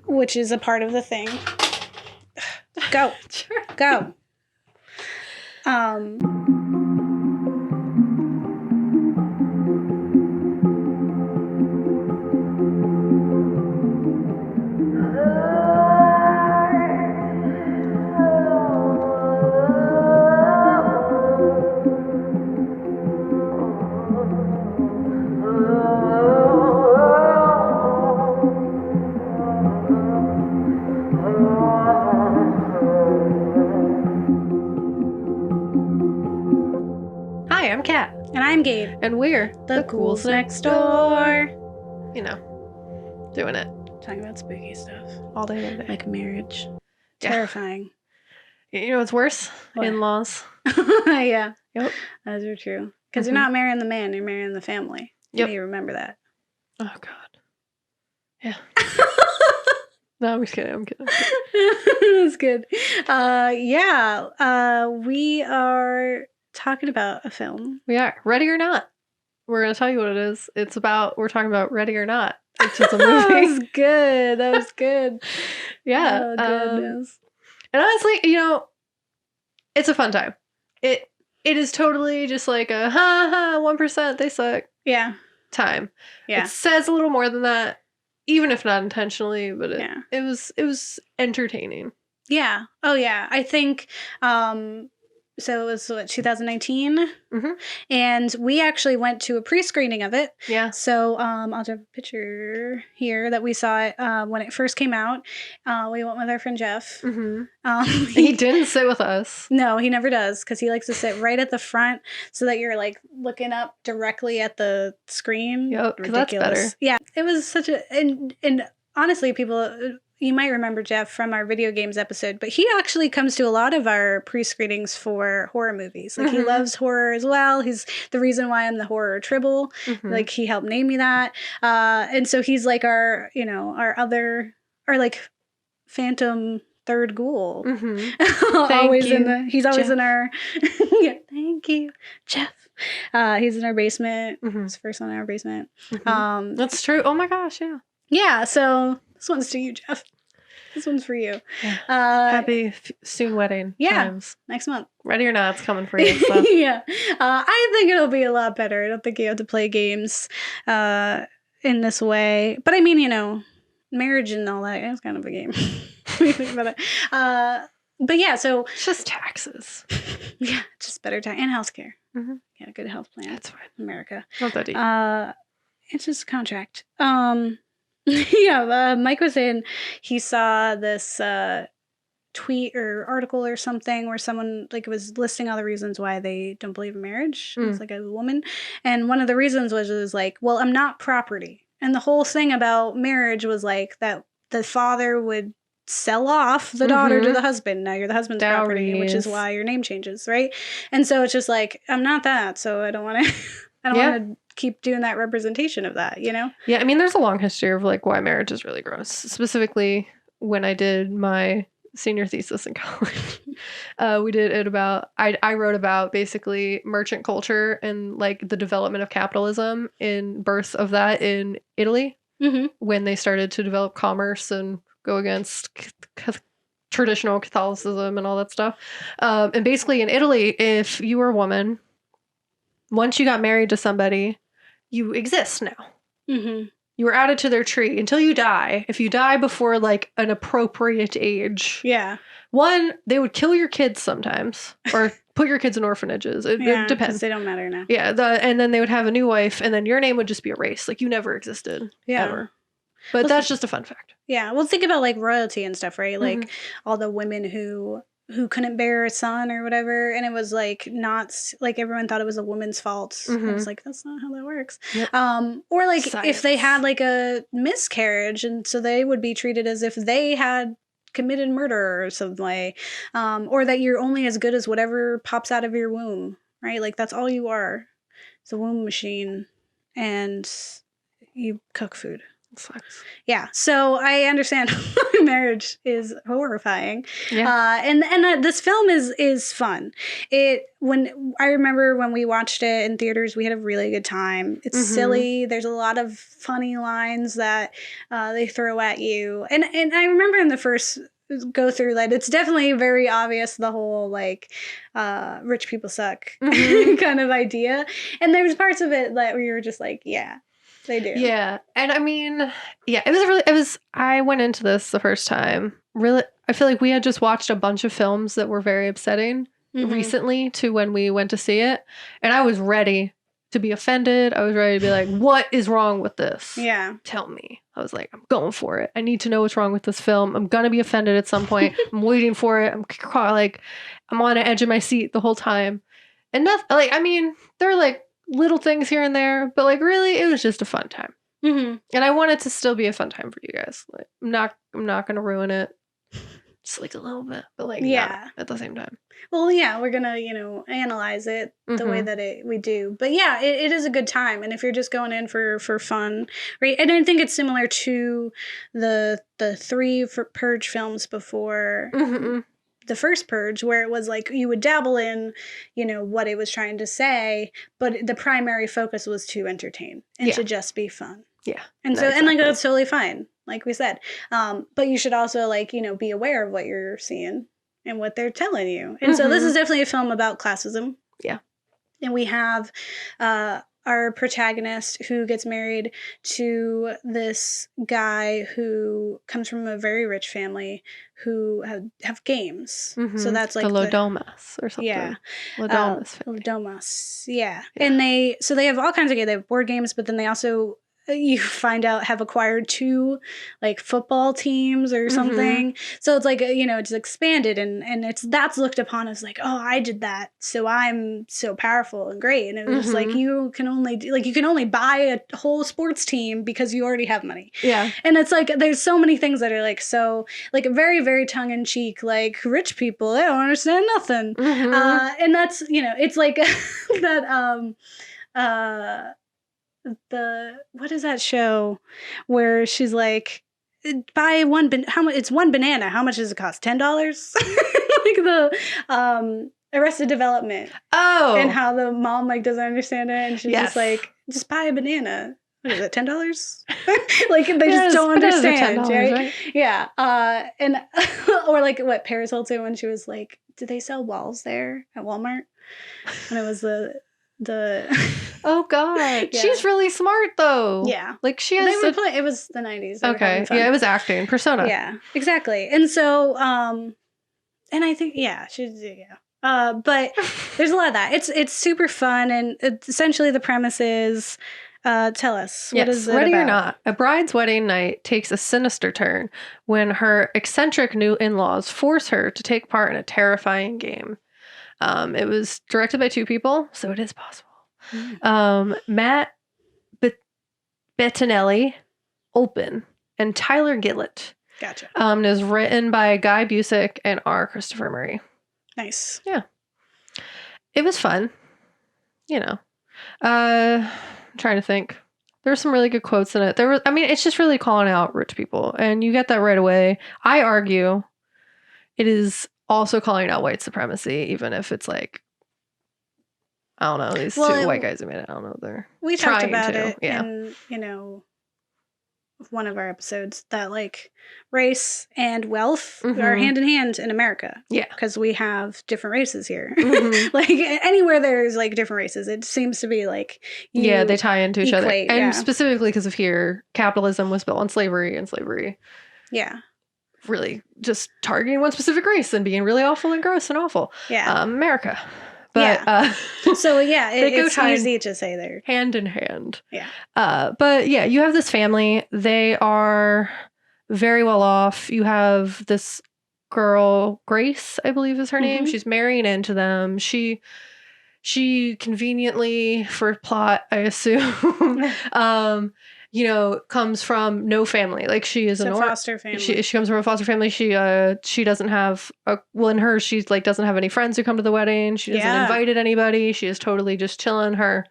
which is a part of the thing. Go. Sure. Go. Hi, I'm Kat. And I'm Gabe. And we're The Ghouls Next Door. You know, doing it Talking about spooky stuff. all day, every day. Like marriage. Yeah. Terrifying. You know what's worse? What? In-laws. Yeah. Yep. Those are true. Because you're not marrying the man, you're marrying the family. Yep. You remember that. Oh, God. Yeah. No, I'm just kidding. I'm kidding. That's good. We are talking about a film. We are. Ready or Not. We're going to tell you what it is. We're talking about Ready or Not, which is a movie. That was good. That was good. Yeah. Oh, goodness. And honestly, it's a fun time. It is totally just like a 1%, they suck Yeah. time. Yeah. It says a little more than that, even if not intentionally, but Yeah. it was entertaining. Yeah. Oh, yeah. I think, so it was, 2019? Mm-hmm. And we actually went to a pre-screening of it. Yeah. So I'll have a picture here that we saw it when it first came out. We went with our friend Jeff. Mm-hmm. He didn't sit with us. No, he never does, because he likes to sit right at the front so that you're like looking up directly at the screen. Yep, because that's better. Yeah, it was such a and honestly, people, you might remember Jeff from our video games episode, but he actually comes to a lot of our pre-screenings for horror movies. Like, he loves horror as well. He's the reason why I'm the horror tribble. Like, he helped name me that. And so he's like our like phantom third ghoul. He's always Jeff. in our yeah, thank you, Jeff. He's in our basement. His first one in our basement. That's true. Oh my gosh, yeah. Yeah, so this one's to you, Jeff. This one's for you. Yeah. Happy soon wedding times. Next month. Ready or Not, it's coming for you. So. Yeah. I think it'll be a lot better. I don't think you have to play games in this way. But I mean, marriage and all that, it's kind of a game. When you think about it. But yeah, so... It's just taxes. Yeah, just better time. And healthcare. Yeah, a good health plan. That's fine. America. Not that deep. It's just a contract. Yeah, Mike was saying he saw this tweet or article or something where someone was listing all the reasons why they don't believe in marriage. It's like a woman, and one of the reasons was like, well, I'm not property. And the whole thing about marriage was like that the father would sell off the daughter to the husband. Now you're the husband's property, which is why your name changes, right? And so it's just like, I'm not that, so I don't want to. I don't want to keep doing that representation of that, Yeah, I mean, there's a long history of why marriage is really gross. Specifically, when I did my senior thesis in college, we did it about, I wrote about basically merchant culture and the development of capitalism and birth of that in Italy when they started to develop commerce and go against traditional Catholicism and all that stuff. And basically in Italy, if you were a woman, once you got married to somebody, you exist now. You were added to their tree until you die. If you die before an appropriate age, one, they would kill your kids sometimes or put your kids in orphanages. It depends. They don't matter now. Yeah, and then they would have a new wife, and then your name would just be erased. You never existed. Ever. But that's just a fun fact. Yeah. Well, think about royalty and stuff, right? All the women who couldn't bear a son or whatever, and it was not everyone thought it was a woman's fault. I was like, that's not how that works. Yep. Or if they had a miscarriage, and so they would be treated as if they had committed murder or something, or that you're only as good as whatever pops out of your womb, right? That's all you are. It's a womb machine, and you cook food. Sucks. Yeah, so I understand marriage is horrifying. Yeah. And this film is fun. When I remember when we watched it in theaters, we had a really good time. It's silly. There's a lot of funny lines that they throw at you. And I remember in the first go through that it's definitely very obvious, the whole like rich people suck kind of idea. And there's parts of it that where you were just like, yeah, they do. Yeah. And I mean, yeah, I went into this the first time. Really, I feel like we had just watched a bunch of films that were very upsetting recently to when we went to see it. And I was ready to be offended. I was ready to be like, what is wrong with this? Yeah. Tell me. I was like, I'm going for it. I need to know what's wrong with this film. I'm going to be offended at some point. I'm waiting for it. I'm on the edge of my seat the whole time. And nothing, like, I mean, there are like little things here and there, but like really, it was just a fun time. And I want it to still be a fun time for you guys. Like, I'm not going to ruin it. Just like a little bit, but like, yeah, at the same time. Well, yeah, we're gonna, analyze it the way that we do. But yeah, it is a good time. And if you're just going in for fun, right? And I think it's similar to the 3 Purge films before the first Purge, where it was like you would dabble in, what it was trying to say, but the primary focus was to entertain and to just be fun. Yeah. And so, and like, that's totally fine, like we said. But you should also, like, be aware of what you're seeing and what they're telling you. And so this is definitely a film about classism. Yeah. And we have our protagonist who gets married to this guy who comes from a very rich family who have games. So that's like the Lodomas or something. Yeah. Lodomas. Yeah. And they have all kinds of games. They have board games, but then they also, you find out, have acquired 2 like football teams or something. So it's like, it's expanded and that's looked upon as like, oh, I did that, so I'm so powerful and great. And it was just like, you can only buy a whole sports team because you already have money. Yeah. And it's like, there's so many things that are like, so like very, very tongue in cheek, like rich people, they don't understand nothing. And that's, it's like that, what is that show where she's like, buy how much, it's 1 banana, how much does it cost, $10? Like the Arrested Development. Oh. And how the mom like doesn't understand it and she's just like, just buy a banana. What is it, $10? Like they just don't understand, right? Yeah. And or like what Paris Hilton when she was like, did they sell walls there at Walmart? And it was the oh god, she's really smart though. Yeah, like she has. It was the 90s. Okay, yeah, it was acting persona. Yeah, exactly. And so, and I think but there's a lot of that. It's super fun, and essentially the premise is. Tell us, what is it ready about? Or not, a bride's wedding night takes a sinister turn when her eccentric new in-laws force her to take part in a terrifying game. It was directed by 2 people, so it is possible. Matt Bettinelli-Olpin and Tyler Gillett. Gotcha. It was written by Guy Busick and R. Christopher Murray. Nice. Yeah. It was fun. I'm trying to think. There were some really good quotes in it. It's just really calling out rich people, and you get that right away. I argue it is also calling out white supremacy, even if it's like, I don't know, these 2 white guys who made it. I don't know. We talked about it in, one of our episodes that like race and wealth are hand in hand in America. Yeah. Because we have different races here. Like anywhere there's like different races, it seems to be like, they tie into each other. And specifically because of here, capitalism was built on slavery, and slavery. Yeah. Really just targeting one specific race and being really awful and gross and awful. Yeah. America. But so it's easy to say they're hand in hand. Yeah. But yeah, you have this family. They are very well off. You have this girl, Grace, I believe is her name. She's marrying into them. She conveniently, for plot, I assume, comes from no family. Like she is a foster family. She comes from a foster family. She doesn't have she's like doesn't have any friends who come to the wedding. She doesn't invited anybody. She is totally just chilling by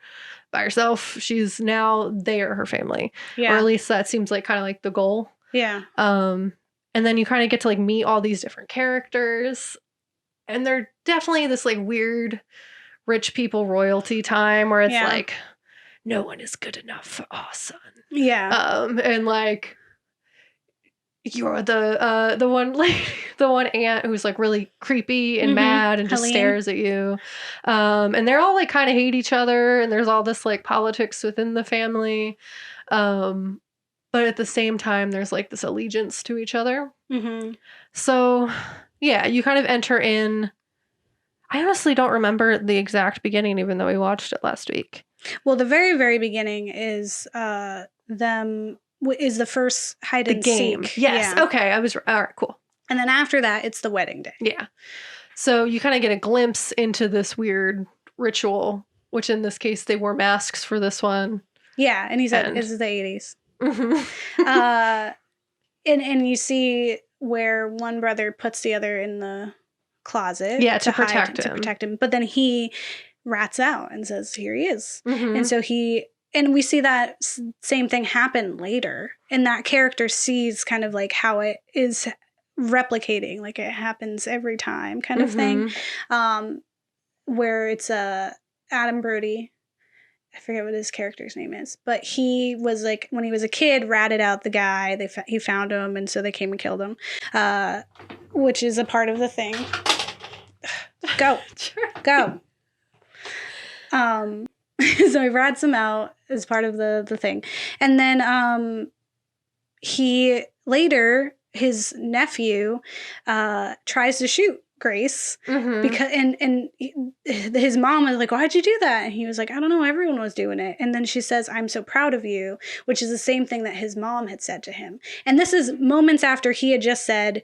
herself. They are her family. Yeah. Or at least that seems like kind of like the goal. Yeah. And And then you kind of get to like meet all these different characters. And they're definitely this like weird rich people royalty time where it's like, no one is good enough for our son. Yeah. And like, you're the one like the one aunt who's like really creepy and mad and just stares at you. And they're all like kind of hate each other, and there's all this like politics within the family. But at the same time, there's like this allegiance to each other. So yeah, you kind of enter in. I honestly don't remember the exact beginning, even though we watched it last week. Well, the very, very beginning is them is the first hide and seek. Yes. Yeah. Okay. All right. Cool. And then after that, it's the wedding day. Yeah. So you kind of get a glimpse into this weird ritual, which in this case they wore masks for this one. Yeah, and he said this is the 80s. And you see where one brother puts the other in the closet. Yeah, to protect him. But then he rats out and says, "Here he is." And so and we see that same thing happen later. And that character sees kind of like how it is replicating, like it happens every time kind of thing. Where it's Adam Brody. I forget what his character's name is. But he was like, when he was a kid, ratted out the guy. He found him, and so they came and killed him. Which is a part of the thing. Go. Go. So he rats him out as part of the thing. And then he later, his nephew tries to shoot Grace because and his mom was like, "Why'd you do that?" And he was like, "I don't know, everyone was doing it." And then she says, "I'm so proud of you," which is the same thing that his mom had said to him. And this is moments after he had just said,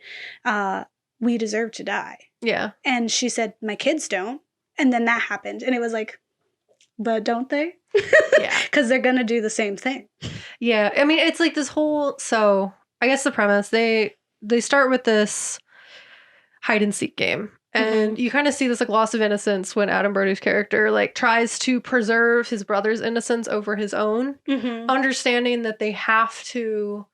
"We deserve to die." Yeah. And she said, "My kids don't." And then that happened. And it was like, but don't they? Yeah. Because they're going to do the same thing. Yeah. I mean, it's like this whole... So, I guess the premise, they start with this hide and seek game. And you kind of see this like loss of innocence when Adam Brody's character like tries to preserve his brother's innocence over his own, understanding that they have to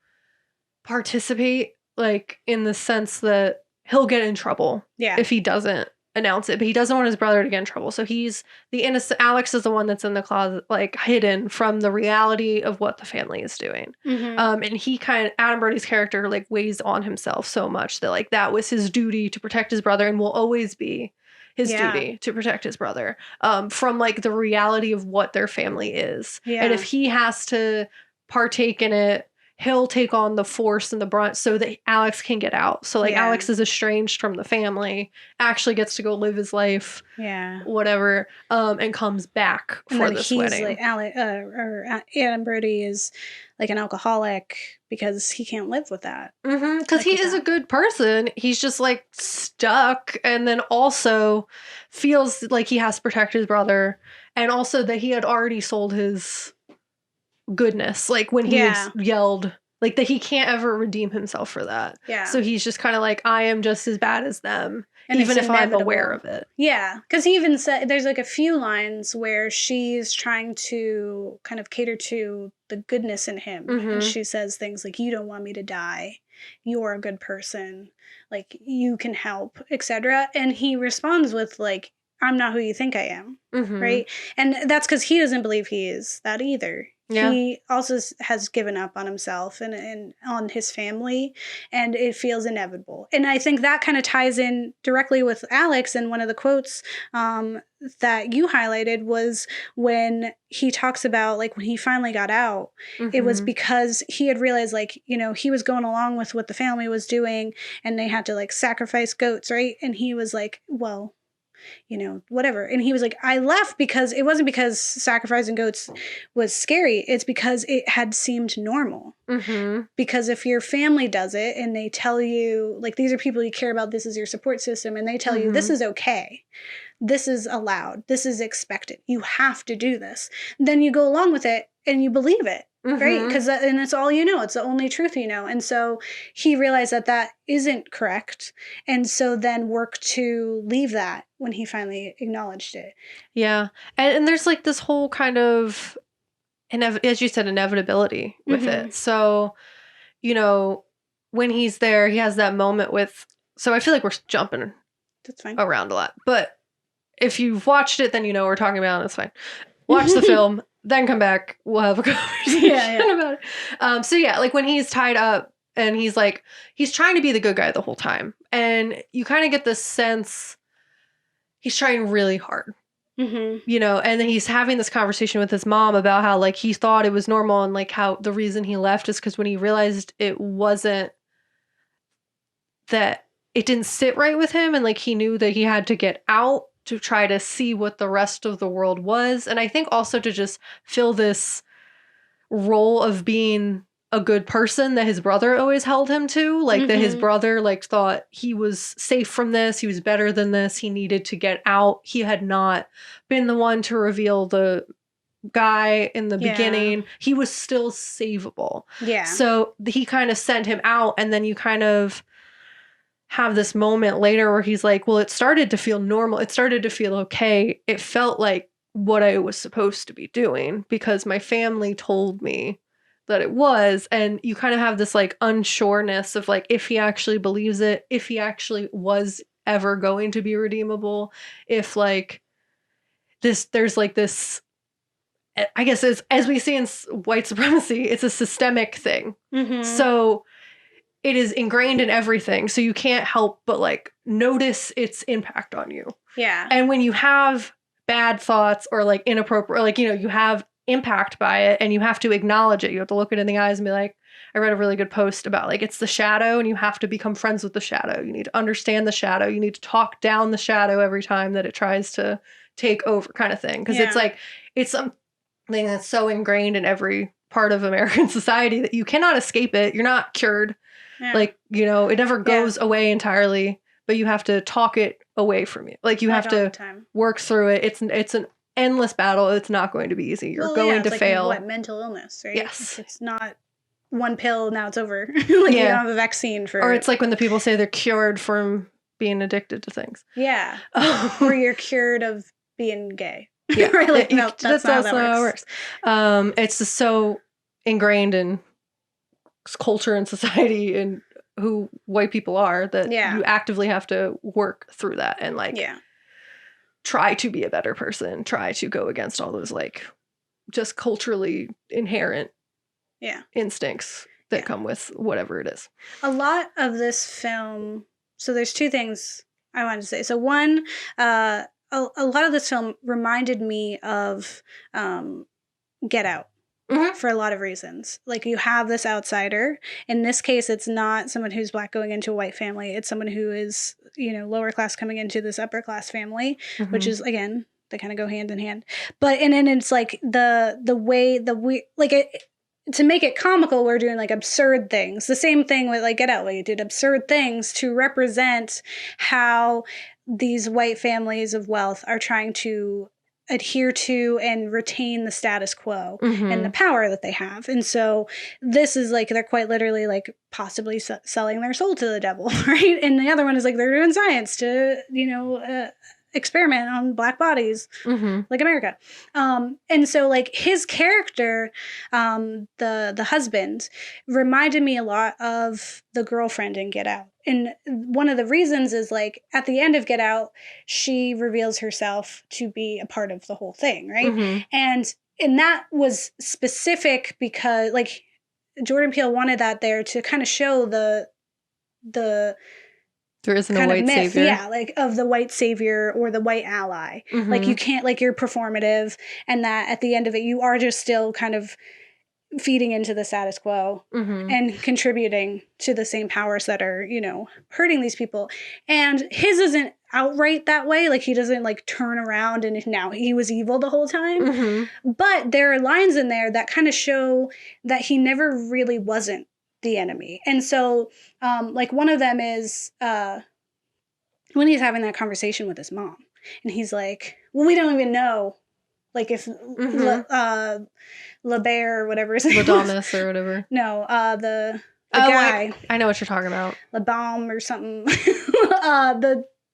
participate like in the sense that he'll get in trouble if he doesn't announce it, but he doesn't want his brother to get in trouble. So he's the innocent. Alex is the one that's in the closet, like hidden from the reality of what the family is doing. And he Adam Brody's character like weighs on himself so much that like that was his duty to protect his brother and will always be his duty to protect his brother from like the reality of what their family is. And if he has to partake in it, he'll take on the force and the brunt so that Alex can get out. So like Alex is estranged from the family, actually gets to go live his life, whatever, and comes back for this wedding. Like Adam Brody is like an alcoholic because he can't live with that. Because he is a good person. He's just like stuck, and then also feels like he has to protect his brother, and also that he had already sold his goodness, like when he had yelled like that he can't ever redeem himself for that. So he's just kind of like, I am just as bad as them, and even if I'm aware of it. Because he even said there's like a few lines where she's trying to kind of cater to the goodness in him, and she says things like, "You don't want me to die, you're a good person, like you can help," etc. And he responds with like, "I'm not who you think I am." Right? And that's because he doesn't believe he is that either. He also has given up on himself and on his family, and it feels inevitable. And I think that kind of ties in directly with Alex. And one of the quotes that you highlighted was when he talks about like when he finally got out, it was because he had realized like, you know, he was going along with what the family was doing and they had to like sacrifice goats, right? And he was like, well, you know, whatever. And he was like, I left because it wasn't because sacrificing goats was scary. It's because it had seemed normal. Because if your family does it and they tell you, like, these are people you care about, this is your support system, and they tell you this is okay, this is allowed, this is expected, you have to do this, then you go along with it and you believe it. Right? Because and it's all you know. It's the only truth you know. And so he realized that that isn't correct. And so then worked to leave that when he finally acknowledged it. Yeah. And there's like this whole kind of, as you said, inevitability with it. So, you know, when he's there, he has that moment with. So I feel like we're jumping That's fine. around a lot, but if you've watched it, then you know what we're talking about. And it's fine. Watch the film, then come back. We'll have a conversation about it. So yeah, like when he's tied up and he's like, he's trying to be the good guy the whole time, and you kind of get this sense he's trying really hard. You know, and then he's having this conversation with his mom about how like he thought it was normal, and like how the reason he left is because when he realized it wasn't, that it didn't sit right with him, and like he knew that he had to get out to try to see what the rest of the world was. And I think also to just fill this role of being a good person that his brother always held him to, like that his brother like thought he was safe from this, he was better than this, he needed to get out. He had not been the one to reveal the guy in the beginning. He was still savable. So he kind of sent him out, and then you kind of have this moment later where he's like, well, it started to feel normal. It started to feel okay. It felt like what I was supposed to be doing because my family told me that it was. And you kind of have this like unsureness of like, if he actually believes it, if he actually was ever going to be redeemable, if like this, there's like this, I guess as we see in white supremacy, it's a systemic thing. So it is ingrained in everything. So you can't help but like notice its impact on you. And when you have bad thoughts or like inappropriate, or like, you know, you have impact by it and you have to acknowledge it. You have to look it in the eyes and be like, I read a really good post about like, it's the shadow and you have to become friends with the shadow. You need to understand the shadow. You need to talk down the shadow every time that it tries to take over kind of thing. Cause it's like, it's something that's so ingrained in every part of American society that you cannot escape it. You're not cured. Like, you know, it never goes away entirely, but you have to talk it away from you. Like you have to work through it. It's an endless battle. It's not going to be easy. You're going to fail. Like, what, mental illness, right? Yes. It's not one pill, now it's over. Like you don't have a vaccine for Or it's like when the people say they're cured from being addicted to things. Or you're cured of being gay. Right? Like, no, that's not how it works. It's just so ingrained in culture and society and who white people are that you actively have to work through that and like try to be a better person, try to go against all those like just culturally inherent instincts that come with whatever it is. A lot of this film, so there's two things I wanted to say. So one, a lot of this film reminded me of Get Out. For a lot of reasons. Like you have this outsider. In this case, it's not someone who's Black going into a white family. It's someone who is, you know, lower class coming into this upper class family, which is, again, they kind of go hand in hand. But, and then it's like the way, like it, to make it comical, we're doing like absurd things. The same thing with like Get Out, where you did absurd things to represent how these white families of wealth are trying to adhere to and retain the status quo and the power that they have. And so this is like, they're quite literally like possibly selling their soul to the devil, right? And the other one is like, they're doing science to, you know, experiment on Black bodies, like America. And so like his character, the husband, reminded me a lot of the girlfriend in Get Out. And one of the reasons is like at the end of Get Out, she reveals herself to be a part of the whole thing, right? And that was specific because like Jordan Peele wanted that there to kind of show the there isn't a white myth, savior. Like of the white savior or the white ally. Like you can't, like you're performative, and that at the end of it, you are just still kind of feeding into the status quo and contributing to the same powers that are, you know, hurting these people. And his isn't outright that way. Like he doesn't like turn around and now he was evil the whole time. But there are lines in there that kind of show that he never really wasn't the enemy. And so like one of them is when he's having that conversation with his mom and he's like, well, we don't even know like if LeBear or whatever his name was. Ladonis or whatever. No, the guy. I know what you're talking about. LeBaum or something.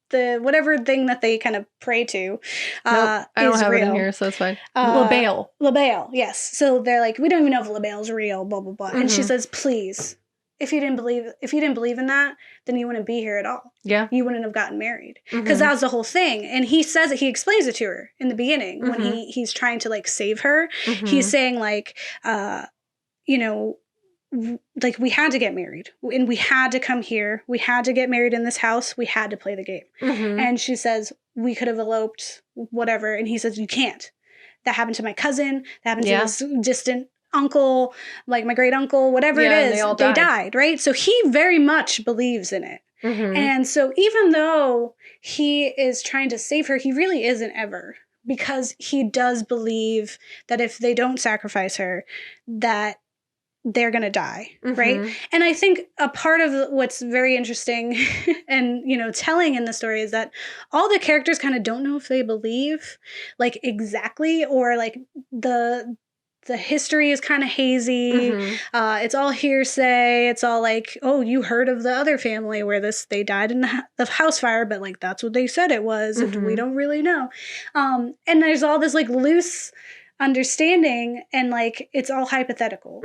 The whatever thing that they kind of pray to. Nope, I don't have it in here, so it's fine. LaBelle. LaBelle, yes. So they're like, we don't even know if LaBelle's real, blah, blah, blah. And she says, please if you didn't believe in that, then you wouldn't be here at all. Yeah. You wouldn't have gotten married. Because that was the whole thing. And he says it, he explains it to her in the beginning when he's trying to like save her. He's saying like, you know, like we had to get married and we had to come here. We had to get married in this house. We had to play the game. And she says, we could have eloped, whatever. And he says, you can't. That happened to my cousin. That happened to this distant uncle, like my great uncle, whatever it is. They died, right? So he very much believes in it. And so even though he is trying to save her, he really isn't ever, because he does believe that if they don't sacrifice her, that they're going to die, right? And I think a part of what's very interesting and, you know, telling in the story is that all the characters kind of don't know if they believe, like, exactly, or, like, the history is kind of hazy. It's all hearsay. It's all like, oh, you heard of the other family where they died in the house fire, but, like, that's what they said it was, and we don't really know. And there's all this, like, loose understanding, and like it's all hypothetical,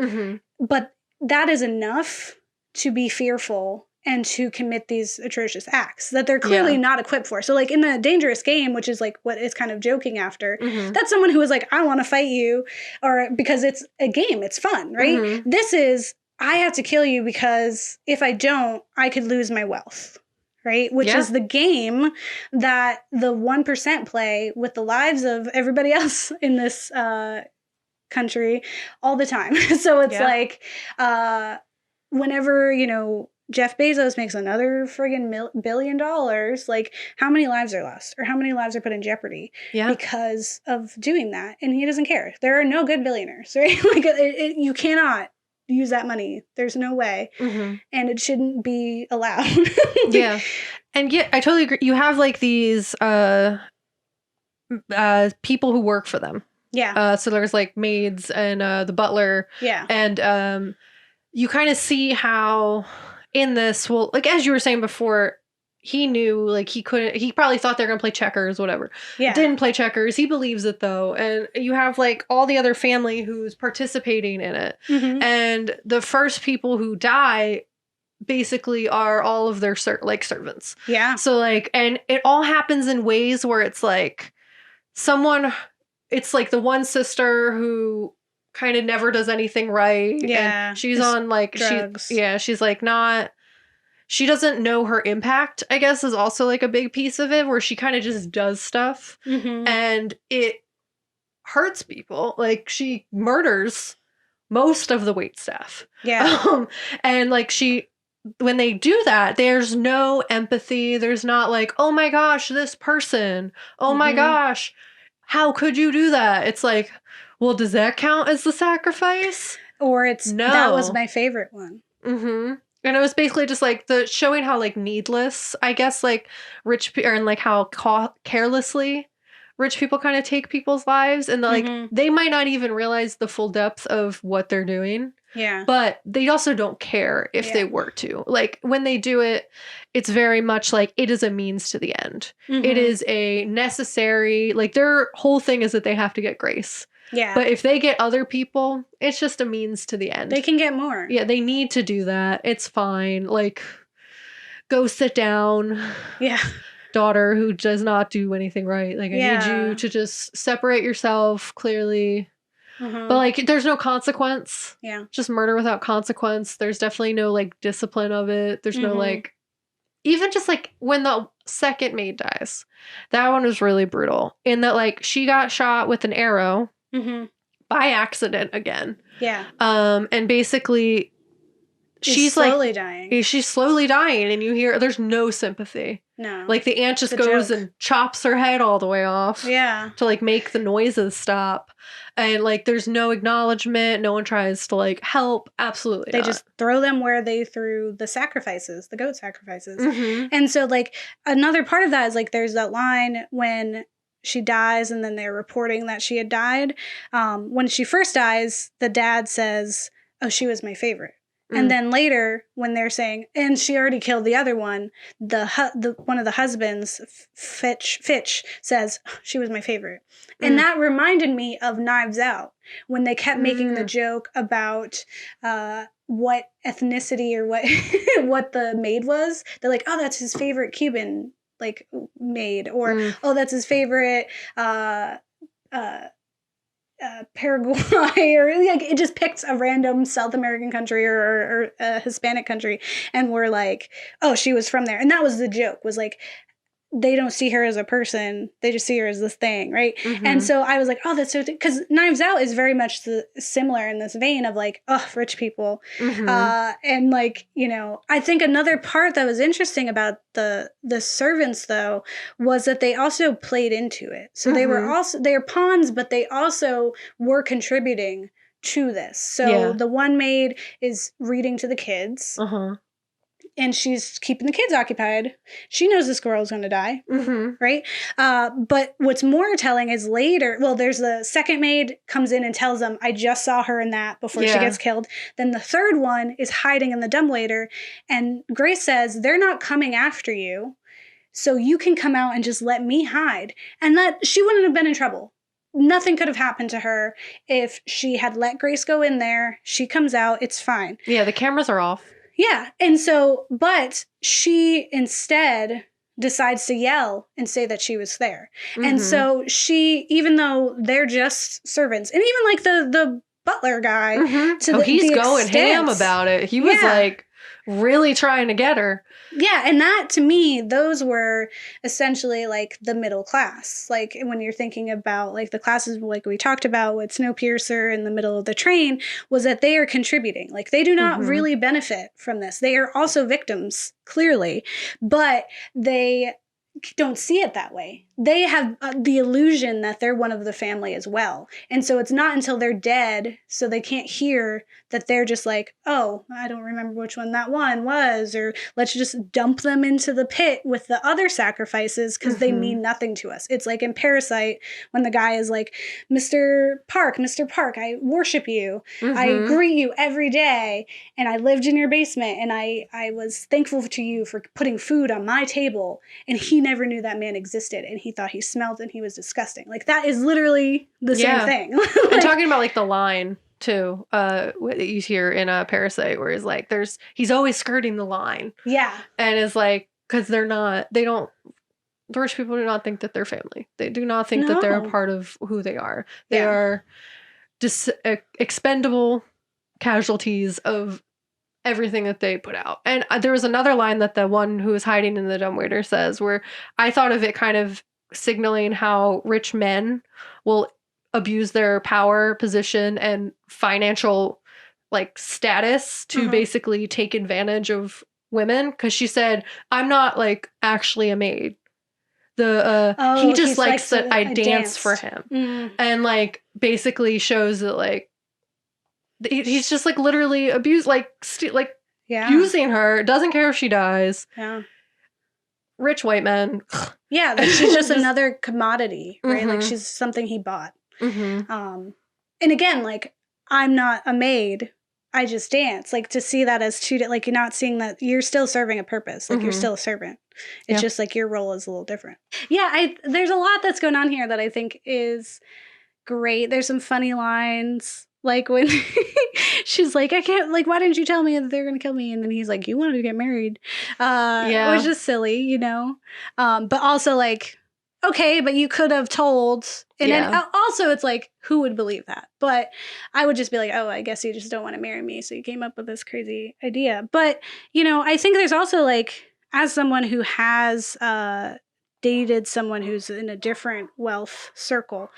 but that is enough to be fearful and to commit these atrocious acts that they're clearly not equipped for. So like in the dangerous game, which is like what it's kind of joking after, that's someone who is like, I want to fight you, or because it's a game, it's fun, right? This is, I have to kill you because if I don't, I could lose my wealth. Right? Which is the game that the 1% play with the lives of everybody else in this country all the time. So it's like whenever, you know, Jeff Bezos makes another friggin' $1 billion, like how many lives are lost or how many lives are put in jeopardy because of doing that? And he doesn't care. There are no good billionaires, right? Like you cannot use that money. There's no way. And it shouldn't be allowed. And I totally agree. You have like these people who work for them. So there's like maids and the butler. And you kind of see how in this, well, like as you were saying before, he knew like he probably thought they're gonna play checkers, whatever. Didn't play checkers. He believes it though. And you have like all the other family who's participating in it. And the first people who die basically are all of their servants. So like, and it all happens in ways where it's like it's like the one sister who kind of never does anything right. And she's on like drugs. She's like not. She doesn't know her impact, I guess, is also like a big piece of it, where she kind of just does stuff and it hurts people. Like she murders most of the wait staff. And like when they do that, there's no empathy. There's not like, oh my gosh, this person. Oh my gosh, how could you do that? It's like, well, does that count as the sacrifice? Or it's, no. That was my favorite one. And it was basically just like showing how like needless, I guess, like rich people, and like how carelessly rich people kind of take people's lives, and like they might not even realize the full depth of what they're doing. But they also don't care if they were to. Like when they do it, it's very much like it is a means to the end. It is a necessary, like their whole thing is that they have to get grace. But if they get other people, it's just a means to the end. They can get more. They need to do that. It's fine. Like, go sit down. Daughter who does not do anything right. Like, I need you to just separate yourself clearly. But like, there's no consequence. Just murder without consequence. There's definitely no like discipline of it. There's no like, even just like when the second maid dies, that one was really brutal. In that like, she got shot with an arrow. By accident again. And basically she's slowly dying. She's slowly dying, and you hear there's no sympathy. No. Like the aunt just goes and chops her head all the way off. To like make the noises stop. And like there's no acknowledgement. No one tries to like help. Absolutely They not. just throw them where they threw the sacrifices, the goat sacrifices. And so like another part of that is like there's that line when she dies and then they're reporting that she had died. When she first dies, the dad says, oh, she was my favorite. And then later when they're saying, and she already killed the other one, the one of the husbands, Fitch says, she was my favorite. And that reminded me of Knives Out when they kept making the joke about what ethnicity or what what the maid was. They're like, oh, that's his favorite Cuban like maid, or oh, that's his favorite Paraguay, or like it just picks a random South American country or a Hispanic country, and we're like, oh, she was from there. And that was the joke, was like, they don't see her as a person, they just see her as this thing, right? And so I was like, oh, that's so, because Knives Out is very much similar in this vein of like, oh, rich people. And like, you know, I think another part that was interesting about the servants though was that they also played into it. So they were pawns, but they also were contributing to this. So the one maid is reading to the kids. And she's keeping the kids occupied. She knows this girl is going to die, right? But what's more telling is later, well, there's the second maid comes in and tells them, I just saw her in that before she gets killed. Then the third one is hiding in the dumbwaiter. And Grace says, they're not coming after you, so you can come out and just let me hide. And that she wouldn't have been in trouble. Nothing could have happened to her if she had let Grace go in there. She comes out, it's fine. Yeah, the cameras are off. Yeah. And so, but she instead decides to yell and say that she was there. And so she, even though they're just servants, and even like the butler guy, he's going ham about it. He was like really trying to get her. Yeah, and that, to me, those were essentially like the middle class. Like when you're thinking about like the classes like we talked about with Snowpiercer in the middle of the train, was that they are contributing. Like they do not really benefit from this. They are also victims, clearly, but they don't see it that way. They have the illusion that they're one of the family as well. And so it's not until they're dead, so they can't hear, that they're just like, oh, I don't remember which one that one was, or let's just dump them into the pit with the other sacrifices because they mean nothing to us. It's like in Parasite when the guy is like, Mr. Park, I worship you. I greet you every day, and I lived in your basement, and I was thankful to you for putting food on my table. And he never knew that man existed, and he thought he smelled and he was disgusting. Like that is literally the same thing. Like, and talking about like the line too, what you hear in a Parasite, where he's like, he's always skirting the line. Yeah. And it's like, because the rich people do not think that they're family. They do not think that they're a part of who they are. They are just expendable casualties of everything that they put out. And there was another line that the one who is hiding in the dumbwaiter says, where I thought of it kind of signaling how rich men will abuse their power, position, and financial like status to basically take advantage of women. Because she said, I'm not like actually a maid. He just likes that I dance for him. And like basically shows that like he's just like literally abused, using her, doesn't care if she dies. Rich white men. Yeah, like she's just another commodity, right? Like she's something he bought. And again, like, I'm not a maid, I just dance. Like to see that as two, like you're not seeing that you're still serving a purpose. Like you're still a servant. It's just like your role is a little different. Yeah, there's a lot that's going on here that I think is great. There's some funny lines. Like when she's like, I can't, like, why didn't you tell me that they're going to kill me? And then he's like, you wanted to get married. Which is silly, you know? But also like, okay, but you could have told. And then also it's like, who would believe that? But I would just be like, oh, I guess you just don't want to marry me. So you came up with this crazy idea. But, you know, I think there's also like, as someone who has dated someone who's in a different wealth circle,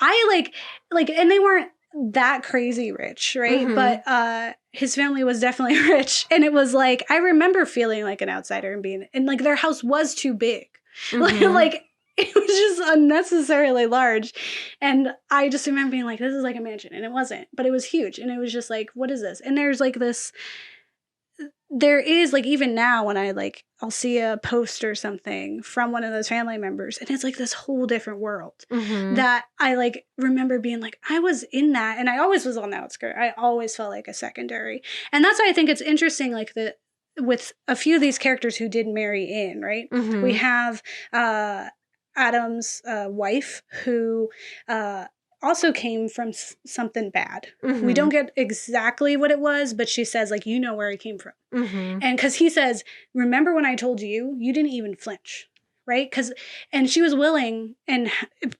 I like, and they weren't that crazy rich, right? But his family was definitely rich. And it was like, I remember feeling like an outsider and like their house was too big. Like it was just unnecessarily large. And I just remember being like, this is like a mansion. And it wasn't, but it was huge. And it was just like, what is this? And there's like this, there is like, even now when I'll see a post or something from one of those family members, and it's like this whole different world that I like remember being like, I was in that, and I always was on the outskirts. I always felt like a secondary. And that's why I think it's interesting, like with a few of these characters who did marry in, right? We have Adam's wife who also came from something bad. Mm-hmm. We don't get exactly what it was, but she says, like, you know where it came from. Mm-hmm. And because he says, remember when I told you, you didn't even flinch, right? And she was willing and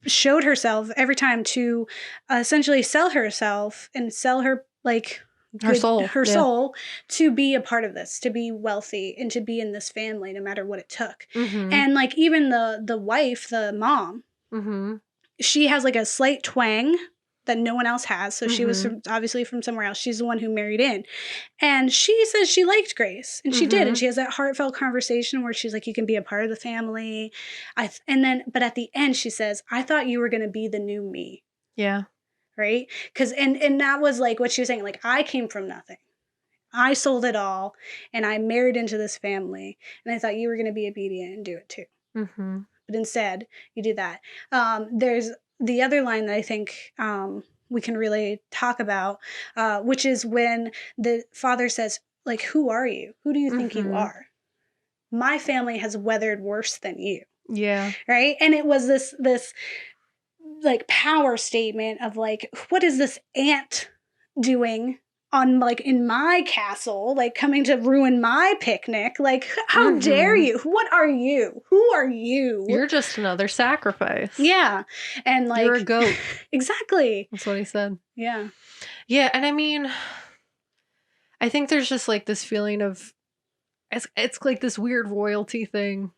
showed herself every time to essentially sell herself and sell her, like, Her soul to be a part of this, to be wealthy and to be in this family, no matter what it took. Mm-hmm. And like even the wife, the mom, Mm-hmm. she has like a slight twang that no one else has. So she was Mm-hmm. obviously from somewhere else. She's the one who married in. And she says she liked Grace. And she did. Mm-hmm. And she has that heartfelt conversation where she's like, you can be a part of the family. But at the end, she says, I thought you were going to be the new me. Yeah. Right? Because, and that was like what she was saying. Like, I came from nothing. I sold it all and I married into this family. And I thought you were going to be obedient and do it too. Mm-hmm. But instead, you do that. There's the other line that I think we can really talk about, which is when the father says, like, who are you? Who do you think you are? My family has weathered worse than you. Yeah. Right? And it was this like power statement of like, what is this ant doing on like in my castle, like coming to ruin my picnic? Like, how dare you? What are you? Who are you? You're just another sacrifice. Yeah. And like, you're a goat. Exactly. That's what he said. Yeah. Yeah. And I mean, I think there's just like this feeling of, it's like this weird royalty thing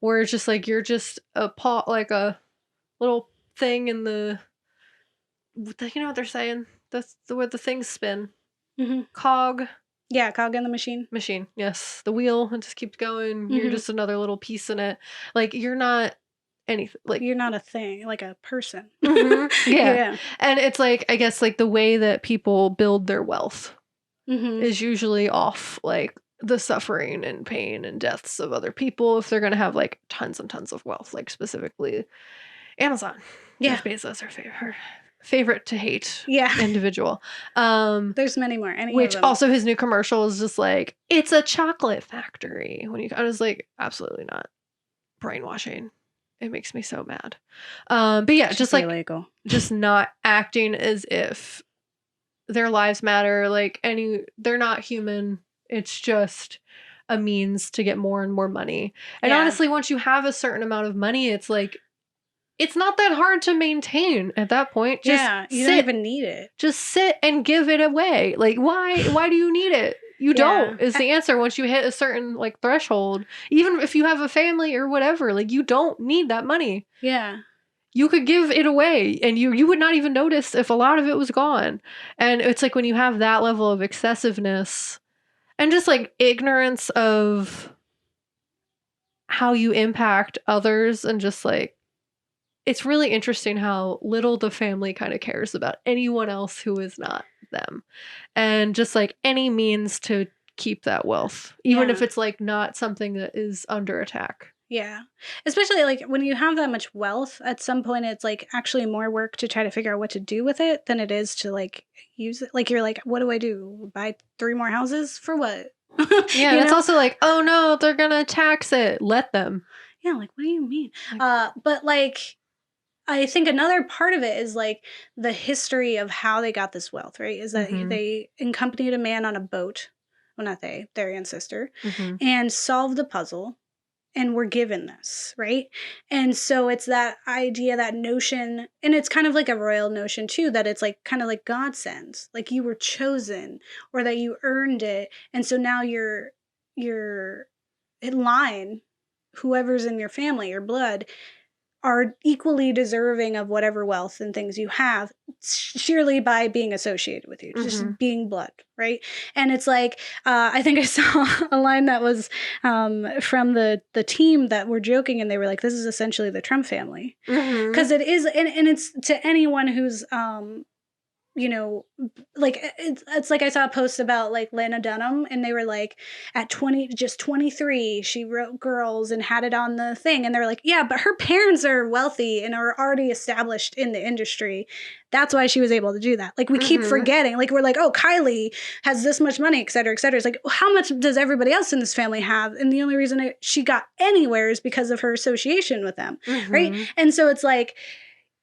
where it's just like, you're just a pot, like a little thing in the you know what they're saying? That's the way the things spin. Mm-hmm. Cog. Yeah, cog in the machine. Machine, yes. The wheel, it just keeps going. Mm-hmm. You're just another little piece in it. Like, you're not anything. Like, you're not a thing, like a person. Mm-hmm. Yeah. And it's like, I guess, like, the way that people build their wealth is usually off, like, the suffering and pain and deaths of other people if they're going to have, like, tons and tons of wealth. Like, specifically Amazon. Yeah. Jeff Bezos, her favorite to hate individual. There's many more. Which also his new commercial is just like, it's a chocolate factory. I was like, absolutely not. Brainwashing. It makes me so mad. But yeah, just like illegal. Just not acting as if their lives matter. Like they're not human. It's just a means to get more and more money. And honestly, once you have a certain amount of money, it's like, it's not that hard to maintain at that point. Just you don't even need it. Just sit and give it away. Like, why do you need it? You don't, is the answer once you hit a certain, like, threshold. Even if you have a family or whatever, like, you don't need that money. Yeah. You could give it away and you would not even notice if a lot of it was gone. And it's like when you have that level of excessiveness and just, like, ignorance of how you impact others and just, like, it's really interesting how little the family kind of cares about anyone else who is not them. And just like any means to keep that wealth, even if it's like not something that is under attack. Yeah. Especially like when you have that much wealth, at some point it's like actually more work to try to figure out what to do with it than it is to like use it. Like you're like, what do I do? Buy 3 more houses for what? Yeah, that's also like, oh no, they're gonna tax it. Let them. Yeah, like what do you mean? But like I think another part of it is like the history of how they got this wealth, right? Is that they accompanied a man on a boat. Well, not they, their ancestor, and solved the puzzle and were given this, right? And so it's that idea, that notion, and it's kind of like a royal notion too, that it's like kind of like God sends, like you were chosen or that you earned it. And so now you're in line, whoever's in your family, your blood, are equally deserving of whatever wealth and things you have sheerly by being associated with you, just being blood, right? And it's like, I think I saw a line that was from the team that were joking and they were like, this is essentially the Trump family. Because it is, and it's to anyone who's, you know, like it's like I saw a post about like Lana Dunham and they were like at 23 she wrote Girls and had it on the thing and they're like, yeah, but her parents are wealthy and are already established in the industry. That's why she was able to do that. Like we keep forgetting, like we're like, oh, Kylie has this much money, et cetera, et cetera. It's like, well, how much does everybody else in this family have? And the only reason she got anywhere is because of her association with them, right? And so it's like,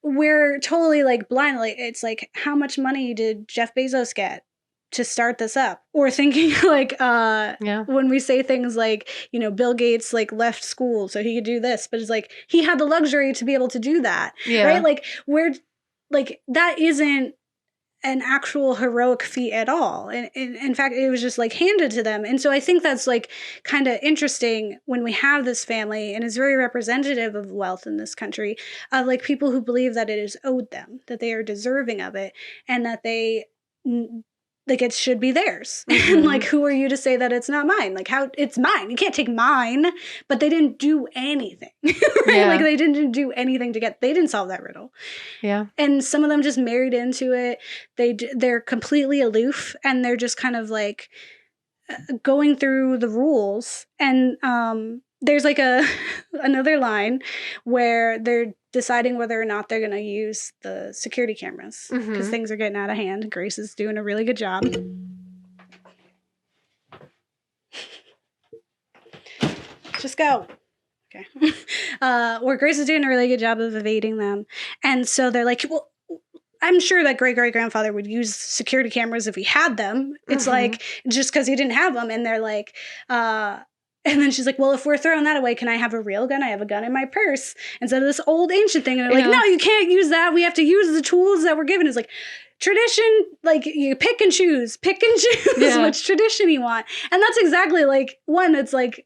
we're totally like blind. Like, it's like, how much money did Jeff Bezos get to start this up? Or thinking like, when we say things like, you know, Bill Gates like left school so he could do this, but it's like he had the luxury to be able to do that, right? Like, we're like, that isn't an actual heroic feat at all. And in fact, it was just like handed to them. And so I think that's like kind of interesting when we have this family, and it's very representative of wealth in this country, of like people who believe that it is owed them, that they are deserving of it, and that they like it should be theirs. And like, who are you to say that it's not mine? Like, how it's mine? You can't take mine. But they didn't do anything, right? Like, they didn't do anything to get. They didn't solve that riddle. Yeah. And some of them just married into it. They're completely aloof, and they're just kind of like going through the rules. And there's like another line where they're deciding whether or not they're going to use the security cameras because things are getting out of hand. Grace is doing a really good job. Just go. Okay. Where Grace is doing a really good job of evading them. And so they're like, well, I'm sure that great-great-grandfather would use security cameras if he had them. It's like, just because he didn't have them. And they're like, and then she's like, well, if we're throwing that away, can I have a real gun? I have a gun in my purse instead of this old ancient thing. And they're like, no, you can't use that. We have to use the tools that we're given. It's like, tradition, like, you pick and choose which tradition you want. And that's exactly like, one, it's like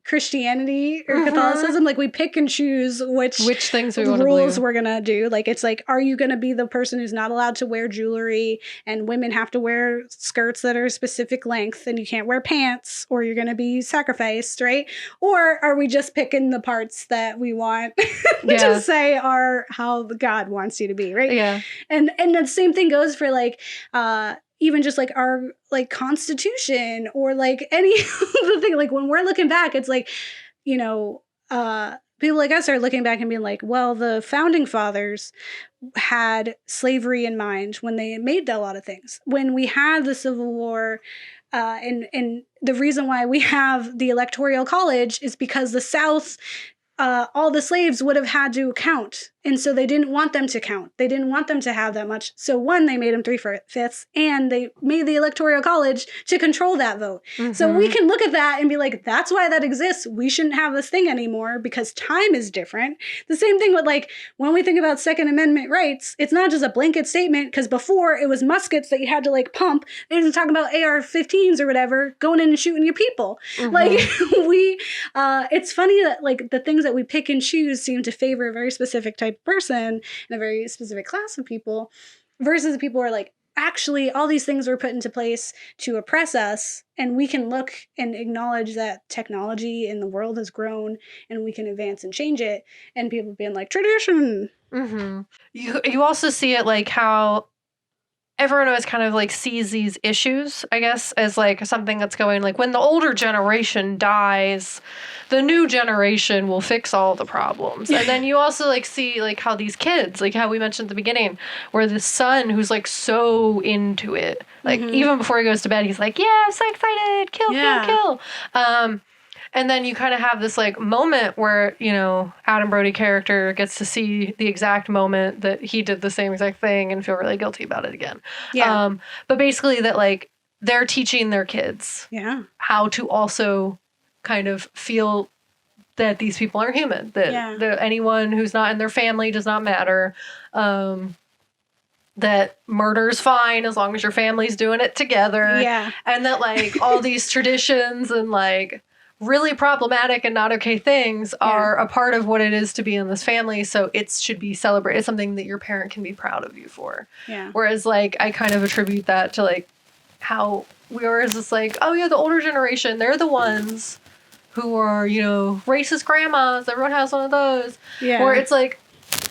Christianity or Catholicism. Like, we pick and choose which things we want rules we're gonna do. Like, it's like, are you gonna be the person who's not allowed to wear jewelry, and women have to wear skirts that are a specific length, and you can't wear pants, or you're gonna be sacrificed, right? Or are we just picking the parts that we want to say are how God wants you to be, right? Yeah. And the same thing goes for like even just like our like Constitution, or like any the thing. Like, when we're looking back, it's like, you know, people like us are looking back and being like, well, the founding fathers had slavery in mind when they made a lot of things. When we had the Civil War, and the reason why we have the Electoral College is because the South, all the slaves would have had to count. And so they didn't want them to count. They didn't want them to have that much. So one, they made them 3/5, and they made the Electoral College to control that vote. So we can look at that and be like, that's why that exists. We shouldn't have this thing anymore because time is different. The same thing with like, when we think about Second Amendment rights, it's not just a blanket statement, because before it was muskets that you had to like pump. They didn't talk about AR-15s or whatever, going in and shooting your people. Like, it's funny that like the things that we pick and choose seem to favor a very specific type of person and a very specific class of people, versus people who are like, actually, all these things were put into place to oppress us, and we can look and acknowledge that technology in the world has grown, and we can advance and change it. And people being like, tradition. You also see it like how everyone always kind of like sees these issues, I guess, as like something that's going like, when the older generation dies, the new generation will fix all the problems. And then you also like see like how these kids, like how we mentioned at the beginning, where the son who's like so into it, like even before he goes to bed, he's like, yeah, I'm so excited, kill. And then you kind of have this like moment where, you know, Adam Brody character gets to see the exact moment that he did the same exact thing and feel really guilty about it again. But basically that like they're teaching their kids how to also kind of feel that these people are human, that anyone who's not in their family does not matter. That murder's fine as long as your family's doing it together. And that like all these traditions and like really problematic and not okay things are a part of what it is to be in this family. So it should be celebrated. It's something that your parent can be proud of you for. Whereas like, I kind of attribute that to like how we are just like, oh yeah, the older generation, they're the ones who are, you know, racist grandmas. Everyone has one of those. Where it's like,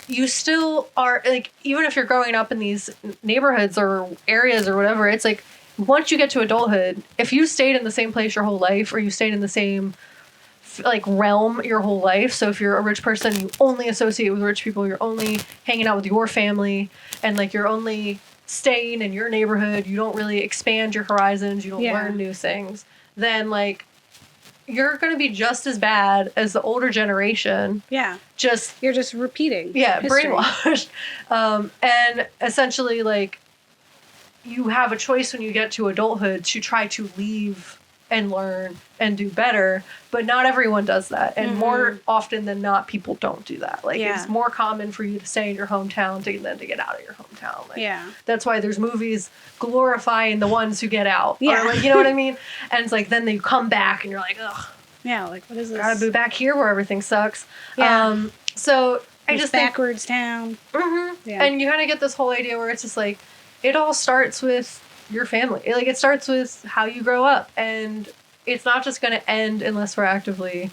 you still are like, even if you're growing up in these neighborhoods or areas or whatever, it's like, once you get to adulthood, if you stayed in the same place your whole life, or you stayed in the same like realm your whole life, so if you're a rich person, you only associate with rich people, you're only hanging out with your family, and like you're only staying in your neighborhood, you don't really expand your horizons, you don't learn new things, then like you're going to be just as bad as the older generation. Yeah. You're just repeating. Yeah, history. brainwashed. And essentially, like, you have a choice when you get to adulthood to try to leave and learn and do better, but not everyone does that. And more often than not, people don't do that. Like, it's more common for you to stay in your hometown than to get out of your hometown. Like, that's why there's movies glorifying the ones who get out. Yeah. Or, like, you know what I mean? And it's like, then you come back and you're like, ugh. Yeah, like, what is this? Gotta be back here where everything sucks. Yeah. So I just backwards town. Yeah. And you kind of get this whole idea where it's just like, it all starts with your family. Like, it starts with how you grow up, and it's not just going to end unless we're actively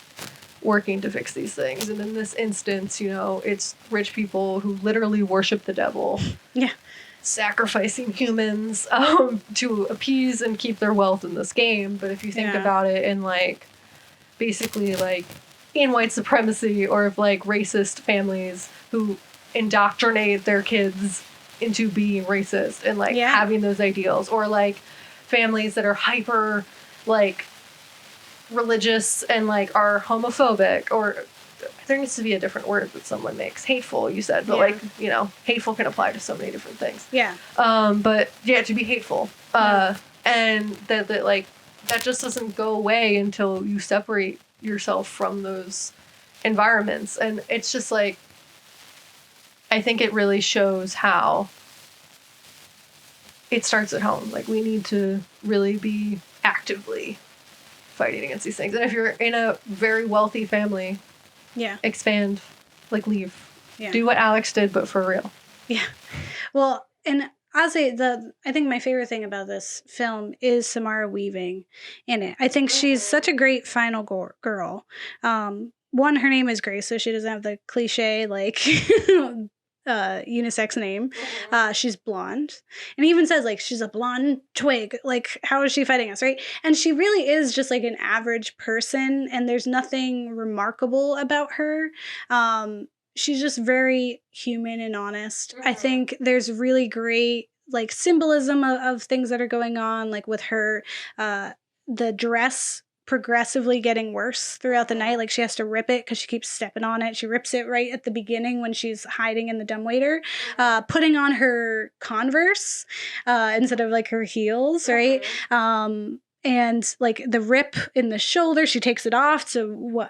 working to fix these things. And in this instance, you know, it's rich people who literally worship the devil. Yeah. Sacrificing humans to appease and keep their wealth in this game. But if you think about it in, like, basically, like, in white supremacy, or if, like, racist families who indoctrinate their kids into being racist and, like, having those ideals, or, like, families that are hyper, like, religious and, like, are homophobic, or there needs to be a different word that someone makes. Hateful, you said, but like, you know, hateful can apply to so many different things. Yeah. But yeah, to be hateful. And that like, that just doesn't go away until you separate yourself from those environments. And it's just like, I think it really shows how it starts at home. Like, we need to really be actively fighting against these things. And if you're in a very wealthy family, expand, like, leave. Yeah. Do what Alex did, but for real. Yeah. Well, and I'll say I think my favorite thing about this film is Samara Weaving in it. I think she's such a great final girl. One, her name is Grace, so she doesn't have the cliche, like, unisex name. She's blonde, and he even says, like, she's a blonde twig. Like, how is she fighting us, right? And she really is just, like, an average person, and there's nothing remarkable about her. She's just very human and honest. I think there's really great, like, symbolism of things that are going on, like, with her, the dress progressively getting worse throughout the night. Like, she has to rip it because she keeps stepping on it. She rips it right at the beginning when she's hiding in the dumbwaiter, putting on her Converse instead of, like, her heels, right? And, like, the rip in the shoulder, she takes it off to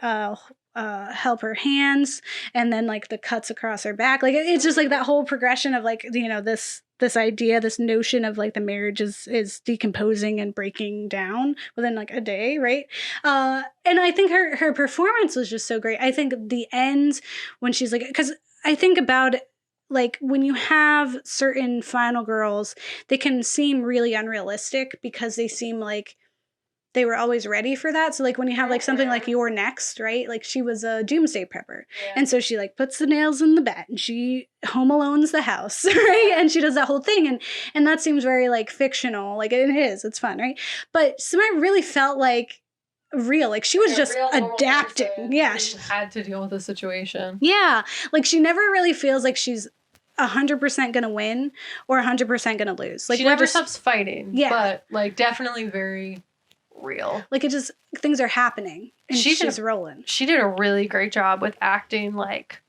help her hands, and then, like, the cuts across her back. Like, it's just, like, that whole progression of, like, you know, this idea, this notion of, like, the marriage is decomposing and breaking down within, like, a day, right? And I think her performance was just so great. I think the end when she's like, because I think about it, like, when you have certain final girls, they can seem really unrealistic because they seem like they were always ready for that. So, like, when you have, like, something like You're Next, right? Like, she was a doomsday prepper. Yeah. And so she, like, puts the nails in the bed and she home alones the house, right? And she does that whole thing. And that seems very, like, fictional. Like, it is. It's fun, right? But Samara really felt like real. Like, she was just adapting. Yeah. She had to deal with the situation. Yeah. Like, she never really feels like she's 100% gonna win or 100% gonna lose. Like, she never stops fighting. Yeah. But, like, definitely very real. Like, it just, things are happening and she's rolling. She did a really great job with acting, like,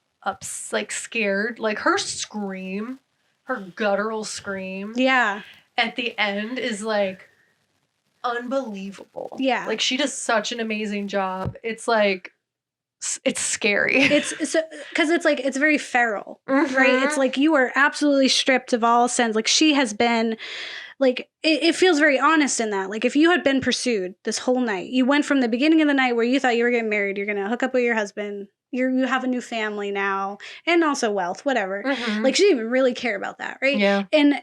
like, scared. Like, her scream, her guttural scream, at the end is, like, unbelievable. Yeah. Like, she does such an amazing job. It's, like, it's scary. It's so, because it's, like, it's very feral, right? It's like, you are absolutely stripped of all sense. Like, she has been, like, it feels very honest in that. Like, if you had been pursued this whole night, you went from the beginning of the night where you thought you were getting married, you're going to hook up with your husband, you have a new family now, and also wealth, whatever. Like, she didn't even really care about that, right? Yeah. And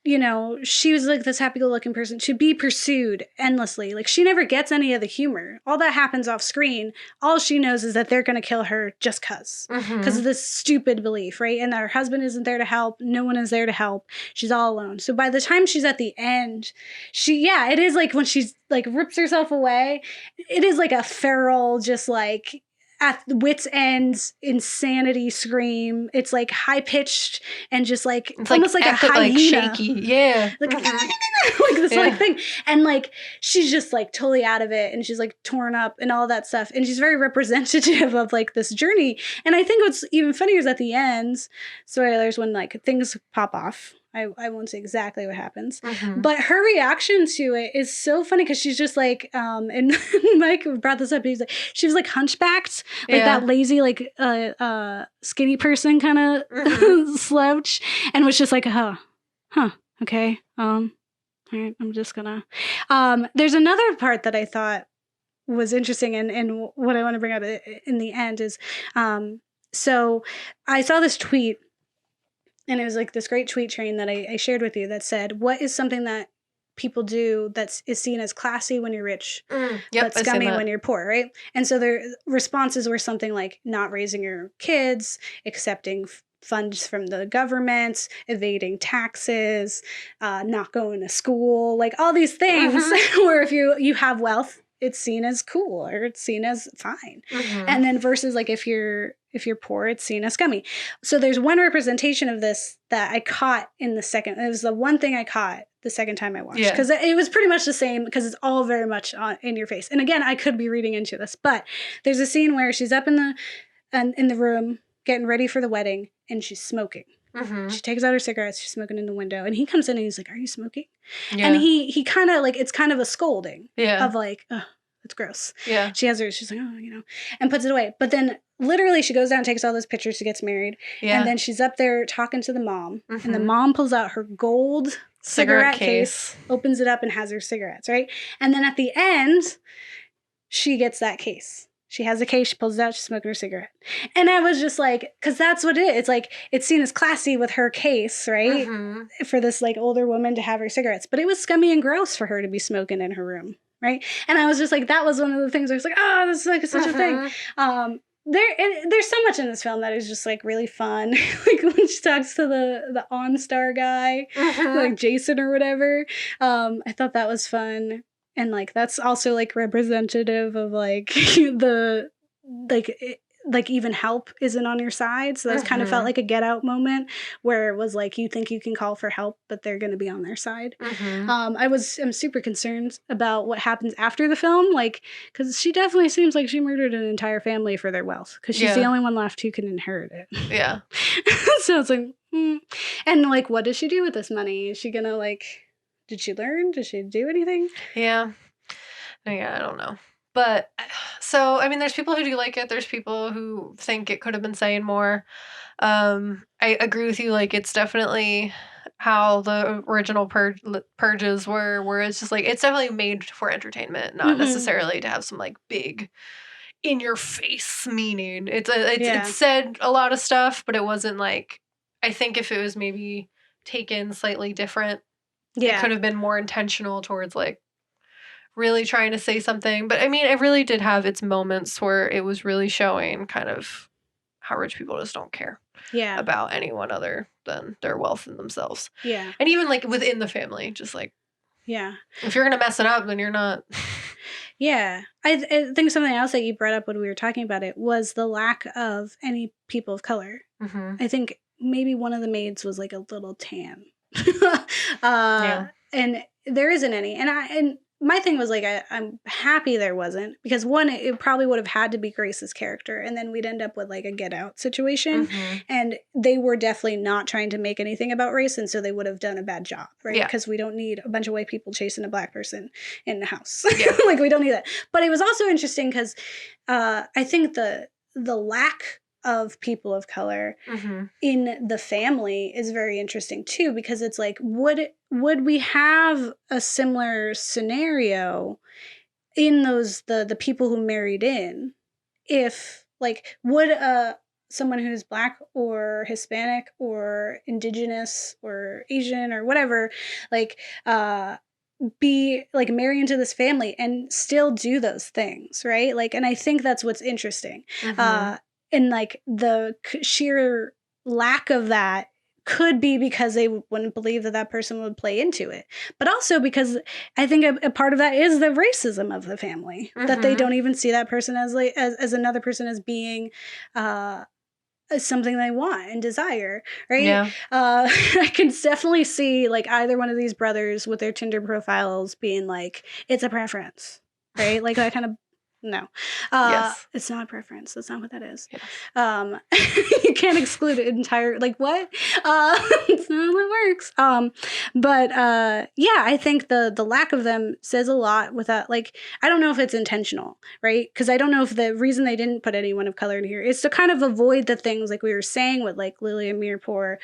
you know, she was, like, this happy-go-lucky person to be pursued endlessly. Like, she never gets any of the humor. All that happens off screen. All she knows is that they're going to kill her just because of this stupid belief, right? And that her husband isn't there to help. No one is there to help. She's all alone. So by the time she's at the end, it is like when she's, like, rips herself away, it is like a feral, just, like, at wit's ends insanity scream. It's like high pitched and just like It's almost like a hyena, like shaky. Yeah. like like this like thing, and like she's just like totally out of it, and she's like torn up and all that stuff, and she's very representative of like this journey. And I think what's even funnier is at the end, spoilers, when like things pop off. I won't say exactly what happens, but her reaction to it is so funny because she's just like, and Mike brought this up. He's like, she was like hunchbacked, like that lazy, like skinny person kind of slouch, and was just like, huh, okay, all right, I'm just gonna. There's another part that I thought was interesting, and what I want to bring up in the end is, so I saw this tweet. And it was like this great tweet train that I shared with you that said, what is something that people do that is seen as classy when you're rich, but scummy when you're poor, right? And so their responses were something like not raising your kids, accepting funds from the government, evading taxes, not going to school, like all these things where if you have wealth, it's seen as cool or it's seen as fine. And then versus like if you're poor, it's seen as scummy. So there's one representation of this that I caught in the second. It was the one thing I caught the second time I watched, because it was pretty much the same, because it's all very much in your face. And again, I could be reading into this, but there's a scene where she's up in the room getting ready for the wedding, and she's smoking. She takes out her cigarettes, she's smoking in the window, and he comes in and he's like, "Are you smoking?" And he kind of like, it's kind of a scolding of like, "Oh, that's gross." She has her, she's like, "Oh, you know," and puts it away. But then literally she goes down and takes all those pictures, she gets married, and then she's up there talking to the mom, and the mom pulls out her gold cigarette case, opens it up, and has her cigarettes, right? And then at the end, she gets that case. She has the case, she pulls it out, she's smoking her cigarette. And I was just like, because that's what it is. It's like, it's seen as classy with her case, right? For this like older woman to have her cigarettes. But it was scummy and gross for her to be smoking in her room, right? And I was just like, that was one of the things I was like, oh, this is like such a thing. There's so much in this film that is just like really fun. Like when she talks to the OnStar guy, like Jason or whatever. I thought that was fun. And like that's also like representative of like the like even help isn't on your side. So that's kind of felt like a Get Out moment where it was like you think you can call for help, but they're going to be on their side. I'm super concerned about what happens after the film, like because she definitely seems like she murdered an entire family for their wealth because she's the only one left who can inherit it. So it's like, and like, what does she do with this money? Is she gonna like? Did she learn? Did she do anything? Yeah, I don't know. But, so, I mean, there's people who do like it. There's people who think it could have been saying more. I agree with you. Like, it's definitely how the original purges were, where it's just like, it's definitely made for entertainment, not necessarily to have some, like, big in-your-face meaning. It said a lot of stuff, but it wasn't, like, I think if it was maybe taken slightly different, it could have been more intentional towards, like, really trying to say something. But, I mean, it really did have its moments where it was really showing kind of how rich people just don't care about anyone other than their wealth and themselves. And even, like, within the family, just, like, if you're going to mess it up, then you're not... I think something else that you brought up when we were talking about it was the lack of any people of color. I think maybe one of the maids was, like, a little tan. And there isn't any, and my thing was like I'm happy there wasn't, because one, it probably would have had to be Grace's character, and then we'd end up with like a Get Out situation, and they were definitely not trying to make anything about race, and so they would have done a bad job, right? Because we don't need a bunch of white people chasing a black person in the house. Like we don't need that. But it was also interesting because I think the lack of people of color in the family is very interesting too, because it's like, would we have a similar scenario in those the people who married in, if like would someone who's black or Hispanic or indigenous or Asian or whatever, like be like marry into this family and still do those things, right? Like, and I think that's what's interesting. And like the sheer lack of that could be because they wouldn't believe that that person would play into it, but also because I think a part of that is the racism of the family, that they don't even see that person as like as another person as being as something they want and desire, right? Yeah. I can definitely see like either one of these brothers with their Tinder profiles being like, it's a preference, right? Like that kind of no. Yes. It's not a preference. That's not what that is. Yes. You can't exclude it entire like what? It's not how it works. But yeah, I think the lack of them says a lot with that. Like, I don't know if it's intentional, right? Because I don't know if the reason they didn't put anyone of color in here is to kind of avoid the things like we were saying with like Lily and Mirpur,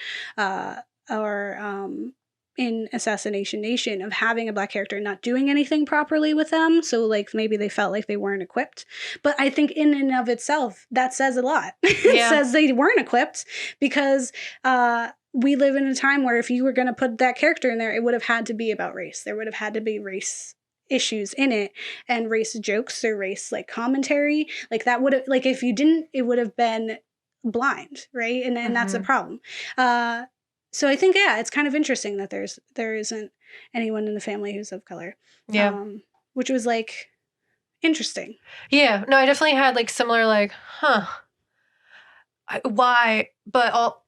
or in Assassination Nation, of having a black character and not doing anything properly with them. So like maybe they felt like they weren't equipped. But I think in and of itself, that says a lot. It says they weren't equipped because we live in a time where if you were going to put that character in there, it would have had to be about race. There would have had to be race issues in it and race jokes or race like commentary. Like that would have, like if you didn't, it would have been blind, right? And that's a problem. So I think, yeah, it's kind of interesting that there isn't anyone in the family who's of color. Yeah. Which was like interesting. Yeah. No, I definitely had like similar like, why? But all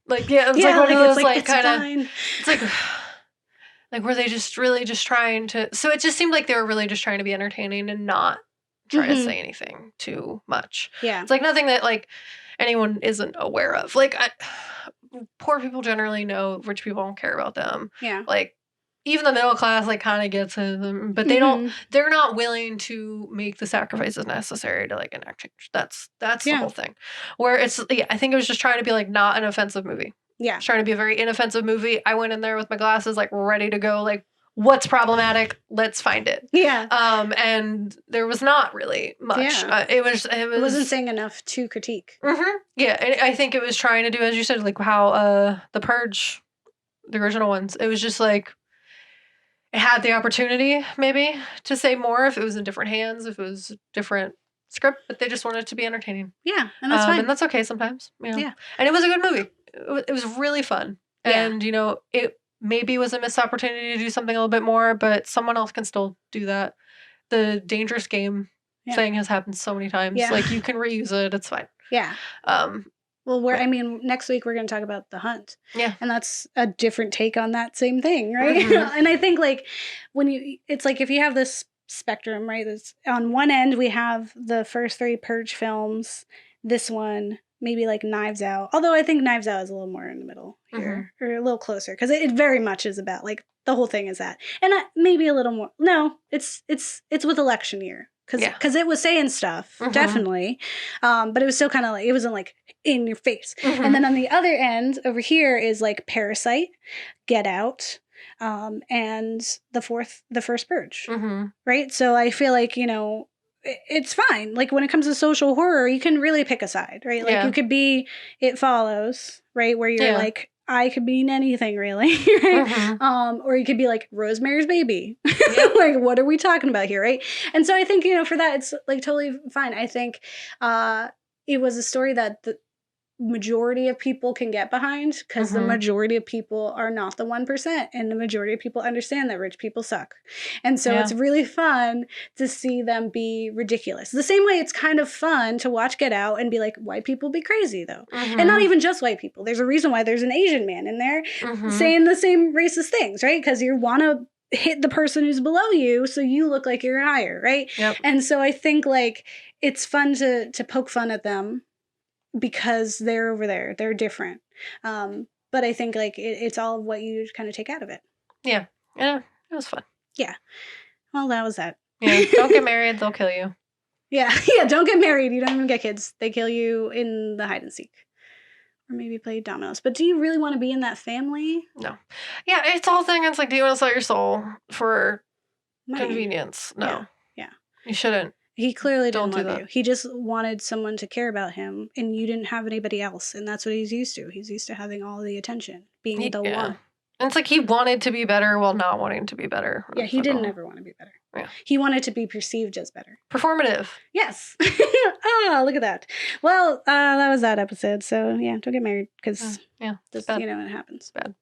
like yeah, it's like one of those like kind of it's like were they just really just trying to? So it just seemed like they were really just trying to be entertaining and not try to say anything too much. Yeah, it's like nothing that like anyone isn't aware of. Like poor people generally know rich people don't care about them. Yeah, like even the middle class like kind of gets them, but they don't. They're not willing to make the sacrifices necessary to like enact change. That's the whole thing. Where it's I think it was just trying to be like not an offensive movie. Yeah, Trying to be a very inoffensive movie. I went in there with my glasses like ready to go. Like, what's problematic? Let's find it. Yeah. And there was not really much. Yeah. It wasn't saying enough to critique. Yeah, and I think it was trying to do, as you said, like how The Purge, the original ones, it was just like it had the opportunity maybe to say more if it was in different hands, if it was different script, but they just wanted it to be entertaining. Yeah, and that's fine. And that's okay sometimes. You know? Yeah. And it was a good movie. It was really fun. Yeah. And, you know, it maybe was a missed opportunity to do something a little bit more, but someone else can still do that. The Dangerous Game thing has happened so many times. Yeah. Like, you can reuse it. It's fine. Yeah. Well, next week we're going to talk about The Hunt. Yeah. And that's a different take on that same thing, right? And I think, like, it's like if you have this spectrum, right? That's on one end, we have the first 3 Purge films. This one, maybe like Knives Out. Although I think Knives Out is a little more in the middle here, or a little closer, because it very much is about, like, the whole thing is that. And maybe a little more. No, it's with election year. Because it was saying stuff, definitely. But it was still kind of like, it wasn't like in your face. And then on the other end over here is like Parasite, Get Out, and the first Purge. Right? So I feel like, you know, it's fine. Like when it comes to social horror, you can really pick a side, right? Like you could be It Follows, right? Where you're like, I could mean anything, really, right? Or you could be like Rosemary's Baby. Like, what are we talking about here, right? And so I think, you know, for that, it's like totally fine. I think it was a story that the majority of people can get behind, because the majority of people are not the 1%, and the majority of people understand that rich people suck. And so it's really fun to see them be ridiculous. The same way it's kind of fun to watch Get Out and be like, white people be crazy, though. And not even just white people. There's a reason why there's an Asian man in there saying the same racist things, right? Because you want to hit the person who's below you so you look like you're higher, right? And so I think, like, it's fun to poke fun at them because they're over there. They're different. But I think, like, it's all of what you kind of take out of it. Yeah. Yeah. It was fun. Yeah. Well, that was that. Yeah. Don't get married. They'll kill you. Yeah. Yeah. Don't get married. You don't even get kids. They kill you in the hide and seek. Or maybe play dominoes. But do you really want to be in that family? No. Yeah. It's the whole thing. It's like, do you want to sell your soul for convenience? No. Yeah. You shouldn't. He clearly didn't love you. He just wanted someone to care about him, and you didn't have anybody else, and that's what he's used to. He's used to having all the attention, being the one. And it's like he wanted to be better while not wanting to be better. Yeah, he didn't ever want to be better. Yeah. He wanted to be perceived as better. Performative. Yes. Oh, look at that. Well, that was that episode. So yeah, don't get married because yeah, just bad. you know it happens. Bad.